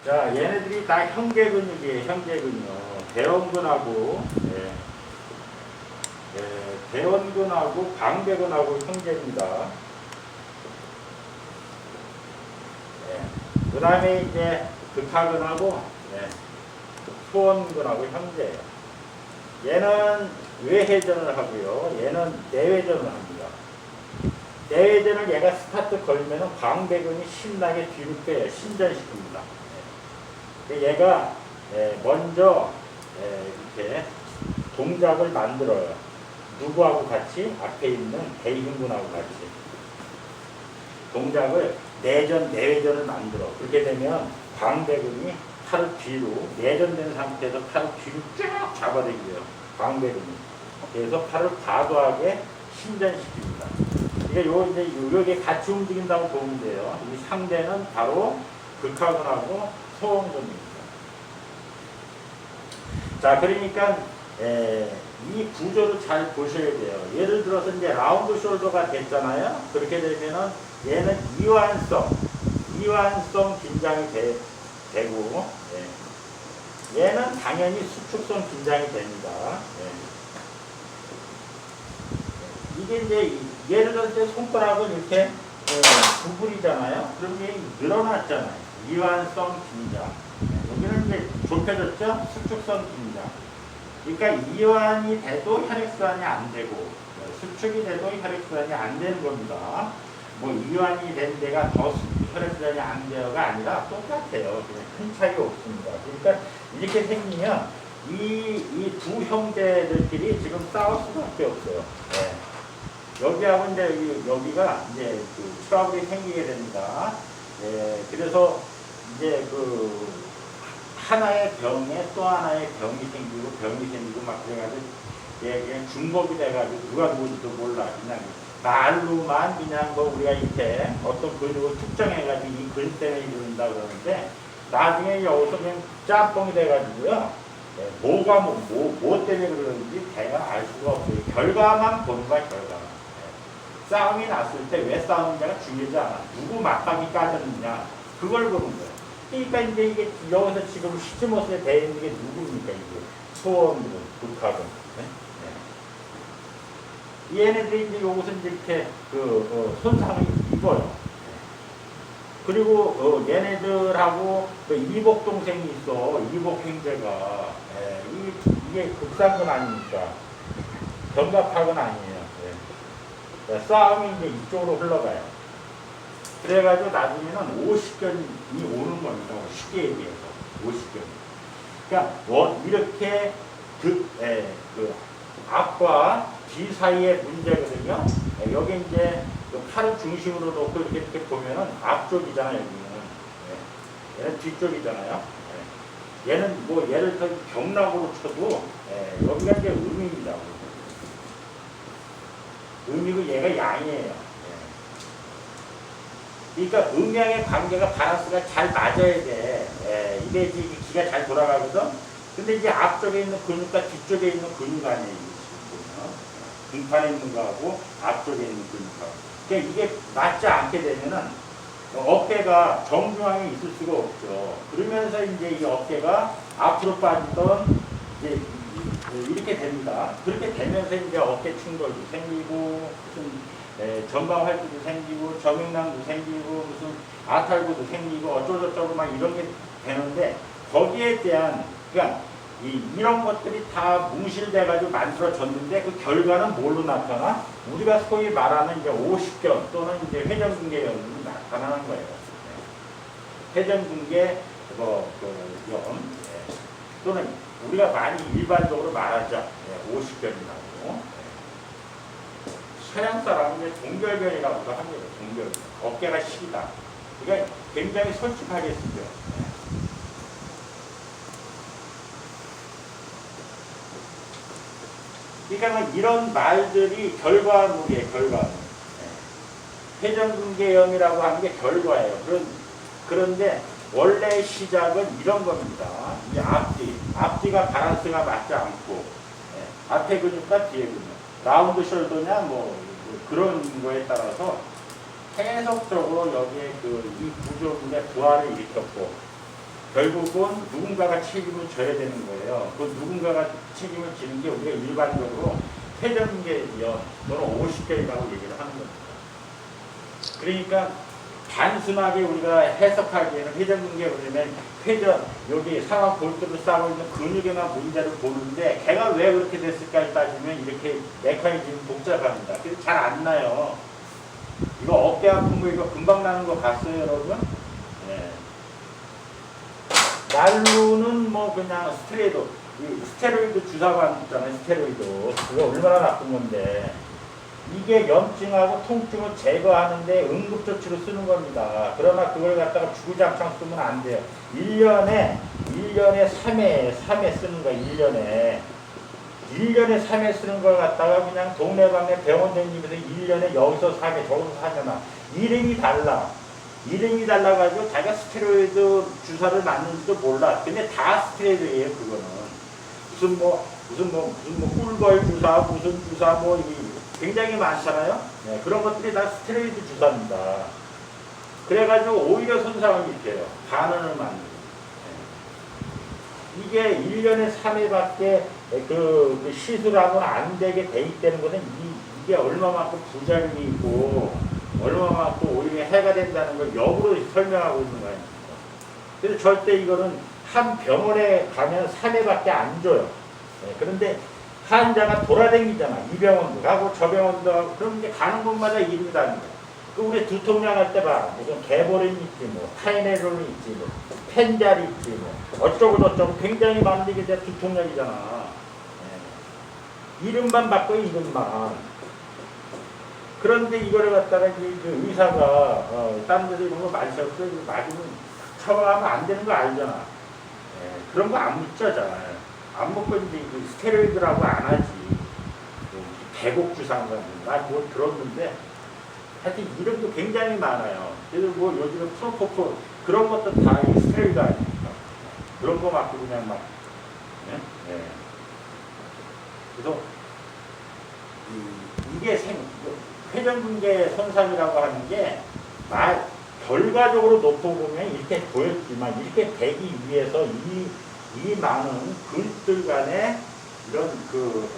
자, 얘네들이 다 형제근육이에요, 형제근육. 대원근하고, 예, 예, 대원근하고 광배근하고 형제입니다. 예. 그 다음에 이제 극하근하고, 예, 소원근하고 형제예요. 얘는 외회전을 하고요. 얘는 내회전을 합니다. 내회전을 얘가 스타트 걸면은 광배근이 신나게 뒤로 빼요. 신전시킵니다. 얘가 먼저 이렇게 동작을 만들어요. 누구하고 같이? 앞에 있는 대흉근하고 같이 동작을 내전, 내외전을 만들어. 그렇게 되면 광배근이 팔을 뒤로 내전된 상태에서 팔을 뒤로 쫙 잡아당겨요. 광배근이. 그래서 팔을 과도하게 신전시킵니다. 그러니까 요게 같이 움직인다고 보면 돼요. 이 상대는 바로 극하근하고 소원근입니다. 자, 그러니까 이 구조를 잘 보셔야 돼요. 예를 들어서 이제 라운드 숄더가 됐잖아요. 그렇게 되면은 얘는 이완성 긴장이 되고, 얘는 당연히 수축성 긴장이 됩니다. 이게 이제 예를 들어서 손가락을 이렇게 구부리잖아요. 그럼 이게 늘어났잖아요. 이완성 긴장. 여기는 이제 좁혀졌죠? 수축성 긴장. 그러니까 이완이 돼도 혈액순환이 안 되고 수축이 돼도 혈액순환이 안 되는 겁니다. 뭐 이완이 된 데가 더 혈액순환이 안 돼요가 아니라 똑같아요. 그냥 큰 차이 없습니다. 그러니까 이렇게 생기면 이 두 형제들끼리 지금 싸울 수밖에 없어요. 여기하고 이제 여기가 이제 그 트러블이 생기게 됩니다. 그래서 이제 그 하나의 병에 또 하나의 병이 생기고 막 그래가지고 그냥 중복이 돼가지고 누가 누군지도 몰라. 그냥 말로만 그냥 뭐 우리가 이렇게 어떤 근육을 특정해가지고 이 근육 때문에 이런다 그러는데 나중에 여기서 그냥 짬뽕이 돼가지고요. 뭐가 뭐 때문에 그러는지 대가 알 수가 없어요. 결과만 보는 거야, 결과만. 싸움이 났을 때 왜 싸우느냐가 중요하지 않아. 누구 맞박이 까졌느냐. 그걸 보는 거예요. 그러니까 이제 이게 여기서 지금 시즈모스에 대해 있는 게 누굽니까, 이게? 소원들, 극하근. 얘네들이 이제 여기서 이제 이렇게 손상을 입어요. 그리고 얘네들하고 이복 동생이 있어. 이복 형제가. 이게 극상근 아닙니까? 견갑하근 아니에요. 싸움이 이제 이쪽으로 흘러가요. 그래가지고 나중에는 50견이 오는 겁니다. 쉽게 얘기해서 50견. 그러니까 이렇게 그 앞과 뒤 사이의 문제거든요. 여기 이제 팔을 중심으로 놓고 이렇게 보면은 앞쪽이잖아요. 여기는. 얘는 뒤쪽이잖아요. 얘는 뭐 예를 들어 경락으로 쳐도 여기가 이제 음입니다. 음이고 얘가 양이에요. 그러니까 음양의 관계가 밸런스가 잘 맞아야 돼. 이게 이제 기가 잘 돌아가거든. 근데 이제 앞쪽에 있는 근육과 뒤쪽에 있는 근육 아니에요. 등판에 있는 거하고 앞쪽에 있는 근육하고. 그러니까 이게 맞지 않게 되면은 어깨가 정중앙에 있을 수가 없죠. 그러면서 이제 이 어깨가 앞으로 빠지던 이제 이렇게 됩니다. 그렇게 되면서 이제 어깨 충돌도 생기고 무슨 전방 활주도 생기고 저명낭도 생기고 무슨 아탈구도 생기고 어쩌고저쩌고 막 이런 게 되는데 거기에 대한 그러니까 이런 것들이 다 뭉실돼가지고 만들어졌는데 그 결과는 뭘로 나타나? 우리가 소위 말하는 이제 50견 또는 이제 회전근개염이 나타나는 거예요. 회전근개 염 또는 우리가 많이 일반적으로 말하자 50견이라고. 서양 사람은 이제 동결견이라고도 합니다. 동결견. 어깨가 시리다. 그러니까 굉장히 솔직하게 쓰죠. 그러니까 이런 말들이 결과물이에요, 결과물. 회전근개염이라고 하는 게 결과예요. 그런데 원래 시작은 이런 겁니다. 이 앞뒤가 밸런스가 맞지 않고, 앞에 근육과 뒤에 근육. 라운드 숄더냐, 뭐 그런 거에 따라서 계속적으로 여기에 이 구조물의 부하를 일으켰고, 결국은 누군가가 책임을 져야 되는 거예요. 그 누군가가 책임을 지는 게 우리가 일반적으로 회전계요 또는 50개라고 얘기를 하는 겁니다. 그러니까 단순하게 우리가 해석하기에는 회전근개 그러면 회전 여기 상하 볼트를 싸고 있는 근육에만 문제를 보는데 걔가 왜 그렇게 됐을까 따지면 이렇게 메커니즘이 복잡합니다. 그래서 잘 안 나요. 이거 어깨 아픈 거 이거 금방 나는 거 봤어요 여러분? 네. 난루는 뭐 그냥 스테로이드 주사 받잖아요. 스테로이드 그거 얼마나 나쁜 건데 이게 염증하고 통증을 제거하는데 응급조치로 쓰는 겁니다. 그러나 그걸 갖다가 주구장창 쓰면 안 돼요. 1년에 3회 쓰는 거야. 1년에 3회 쓰는 걸 갖다가 그냥 동네방네 병원 다니면서 1년에 여기서 4회 저기서 4회나 이름이 달라가지고 자기가 스테로이드 주사를 맞는지도 몰라. 근데 다 스테로이드예요. 그거는 무슨 꿀벌 주사 무슨 주사 뭐 굉장히 많잖아요. 네, 그런 것들이 다 스테로이드 주사입니다. 그래가지고 오히려 손상을 입혀요. 반응을 만들고. 네. 이게 1년에 3회밖에 그 시술하고는 안 되게 돼 있다는 것은 이게 얼마만큼 부작용이 있고 얼마만큼 오히려 해가 된다는 걸 역으로 설명하고 있는 거 아닙니까? 그래서 절대 이거는 한 병원에 가면 3회밖에 안 줘요. 네, 그런데 환자가 돌아다니잖아. 이 병원도 가고 저 병원도 가고 그럼 이제 가는 곳마다 이름이 다릅니다. 그 우리 두통약 할 때 봐. 무슨 개보린 있지 뭐 타이네롤 있지 뭐 펜잘 있지 뭐 어쩌고 저쩌고 굉장히 많은 게 두통약이잖아. 네. 이름만 바꿔 이름만. 그런데 이거를 갖다가 그 의사가 다른 데서 이런 거 마셨어. 맞으면 처방하면 안 되는 거 알잖아. 네. 그런 거 안 묻죠 잘. 안 먹고 이제 스테로이드라고 안 하지. 대곡 주사인가 뭐 들었는데 하여튼 이름도 굉장히 많아요. 그래서 뭐 요즘에 프로포폴 그런 것도 다 스테로이드 아닙니까? 그런 거 맞고 그냥 막 네? 네. 그래서 이게 회전근개 손상이라고 하는 게 결과적으로 놓고 보면 이렇게 보였지만 이렇게 되기 위해서 이 많은 근육들 간에 이런 그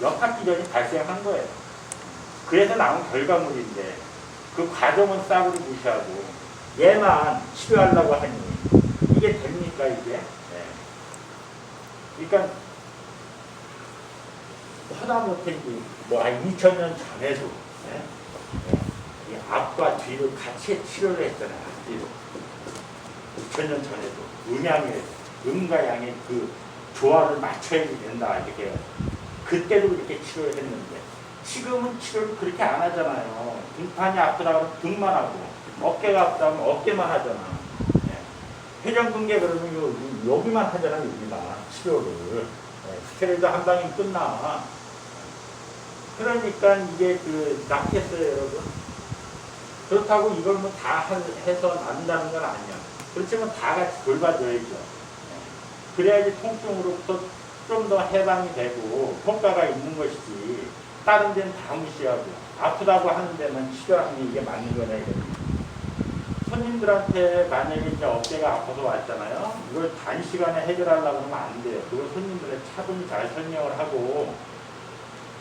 역학기전이 발생한 거예요. 그래서 나온 결과물인데 그 과정은 싸구려 무시하고 얘만 치료하려고 하니 이게 됩니까 이게? 네. 그러니까 하다못해 뭐한 2000년 전에도 네? 네. 앞과 뒤를 같이 치료를 했잖아요. 앞뒤로. 2000년 전에도 음과 양의 그 조화를 맞춰야 된다 이렇게 그때도 그렇게 치료를 했는데 지금은 치료를 그렇게 안 하잖아요. 등판이 아프다 그러면 등만 하고 어깨가 아프다 하면 어깨만 하잖아. 네. 회전근개 그러면 여기만 하잖아. 여기만 치료를. 네. 스테로이드 한 방이면 끝나. 그러니까 이게 낫겠어요 여러분. 그렇다고 이걸 뭐 다 해서 난다는 건 아니야. 그렇지만 다 같이 돌봐줘야죠. 그래야지 통증으로부터 좀 더 해방이 되고 효과가 있는 것이지 다른 데는 다 무시하고 아프다고 하는 데만 치료하는 게 이게 맞는 거냐 이거지. 손님들한테 만약에 이제 어깨가 아파서 왔잖아요. 이걸 단시간에 해결하려고 하면 안 돼요. 그걸 손님들한테 차분히 잘 설명을 하고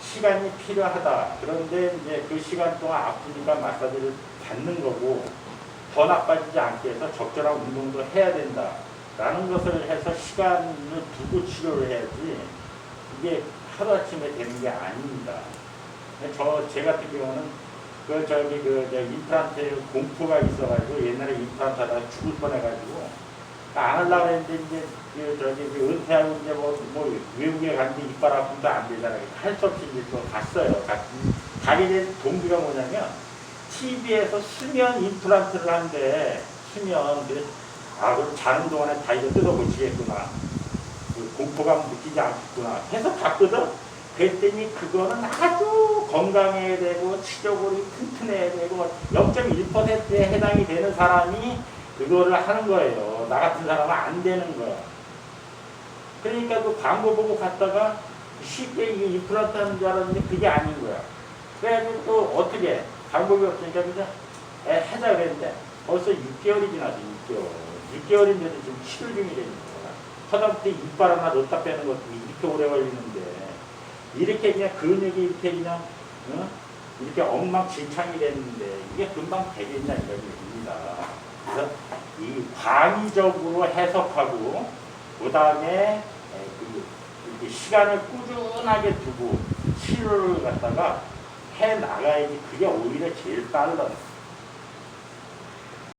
시간이 필요하다. 그런데 이제 그 시간 동안 아프니까 마사지를 받는 거고 더 나빠지지 않게 해서 적절한 운동도 해야 된다. 라는 것을 해서 시간을 두고 치료를 해야지 이게 하루아침에 되는 게 아닙니다. 제 같은 경우는 임플란트 공포가 있어가지고 옛날에 임플란트 하다가 죽을 뻔해가지고 안 하려고 했는데 이제 은퇴하고 이제 뭐 외국에 갔는데 이빨 아픔도 안 되잖아요. 할 수 없이 이제 또 갔어요. 가게 된 동기가 뭐냐면 TV에서 수면 임플란트를 한대. 수면. 그럼 자는 동안에 다 이거 뜯어보시겠구나. 공포감 느끼지 않겠구나. 해서 봤거든? 그랬더니 그거는 아주 건강해야 되고, 치료골이 튼튼해야 되고, 0.1%에 해당이 되는 사람이 그거를 하는 거예요. 나 같은 사람은 안 되는 거야. 그러니까 그 광고 보고 갔다가 쉽게 이게 임플란트 하는 줄 알았는데 그게 아닌 거야. 그래가지고 또 어떻게, 방법이 없으니까 그냥 하자 그랬는데 벌써 6개월이 지났어, 6개월. 6개월인데도 지금 치료 중이라니까. 하다못해 이빨 하나 넣었다 빼는 것도 이렇게 오래 걸리는데, 이렇게 그냥 근육이 이렇게 그냥, 이렇게 엉망진창이 됐는데, 이게 금방 되겠냐, 이런 얘기입니다. 그래서 이 광의적으로 해석하고, 그 다음에 이렇게 시간을 꾸준하게 두고 치료를 갖다가 해 나가야지 그게 오히려 제일 빨라요.